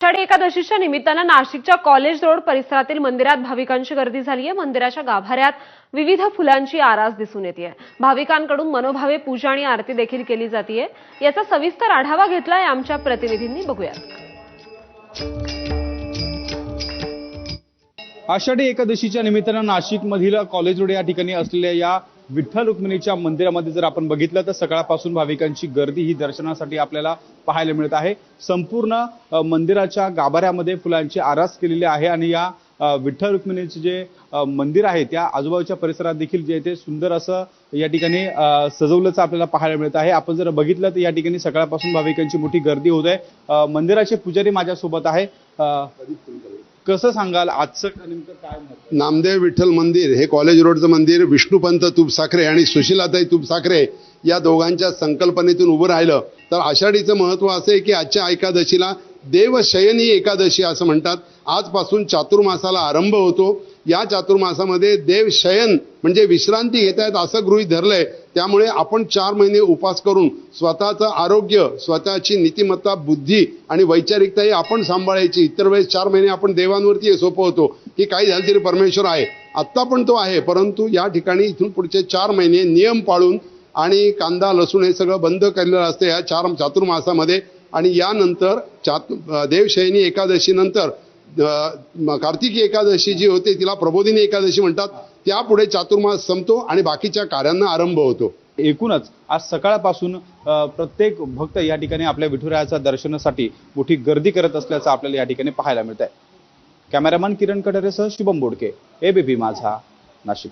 आषाढी एकादशीच्या निमित्तानं नाशिकच्या कॉलेज रोड परिसरातील मंदिरात भाविकांची गर्दी झाली आहे। मंदिराच्या गाभाऱ्यात विविध फुलांची आरास दिसून येते। भाविकांकडून मनोभावे पूजा आणि आरती देखील केली जाते। याचा सविस्तर आढावा घेतलाय आमच्या प्रतिनिधींनी, बघूया। आषाढी एकादशीच्या निमित्तानं नाशिकमधील कॉलेज रोड या ठिकाणी असलेल्या या विठ्ठल रुक्मिणीच्या मंदिरामध्ये जर आपण बघितलं तर सकाळपासून भाविकांची गर्दी ही दर्शनासाठी आपल्याला पाहायला मिळत आहे। संपूर्ण मंदिराच्या गाभाऱ्यामध्ये फुलांची आरास केलेली आहे आणि या विठ्ठल रुक्मिणीचे जे मंदिर आहे त्या आजूबाजूच्या परिसरात देखील जे ते सुंदर असं या ठिकाणी सजवल्याचं आपल्याला पाहायला मिळत आहे। आपण जर बघितलं तर या ठिकाणी सकाळपासून भाविकांची मोठी गर्दी होत आहे। मंदिराचे पुजारी माझ्यासोबत आहे। कसं सांगाल आजचं नेमकं काय महत्त्व? नामदेव विठ्ठल मंदिर हे कॉलेज रोडचं मंदिर विष्णुपंत तुपसाखरे आणि सुशीलाताई तुपसाखरे या दोघांच्या संकल्पनेतून उभं राहिलं। तर आषाढीचं महत्त्व असं आहे की आजच्या एकादशीला देवशयनी एकादशी असं म्हणतात। आजपासून चातुर्मासाला आरंभ होतो। या चातुर्मासामध्ये देवशयन म्हणजे विश्रांती घेता येत असं गृहीत धरलंय। त्यामुळे आपण 4 महिने उपास करून स्वतःचं आरोग्य, स्वतःची नीतिमत्ता, बुद्धी आणि वैचारिकता ही आपण सांभाळायची। इतर वेळेस 4 महिने आपण देवांवरती सोपं होतो की काही झालं तरी परमेश्वर आहे, आत्ता पण तो आहे, परंतु या ठिकाणी इथून पुढचे 4 महिने नियम पाळून आणि कांदा लसूण हे सगळं बंद केलेलं असतं या चातुर्मासामध्ये। आणि यानंतर देवशयनी एकादशी नंतर कार्तिकी एकादशी जी होते तिला प्रबोधिनी एकादशी म्हणतात। त्यापुढे चातुर्मास संपतो आणि बाकीच्या कार्यांना आरंभ होतो। एकूणच आज सकाळपासून प्रत्येक भक्त या ठिकाणी आपल्या विठुरायाच्या दर्शनासाठी मोठी गर्दी करत असल्याचं आपल्याला या ठिकाणी पाहायला मिळत आहे। कॅमेरामॅन किरण कटरेसह शुभम बोडके, एबीपी माझा, नाशिक।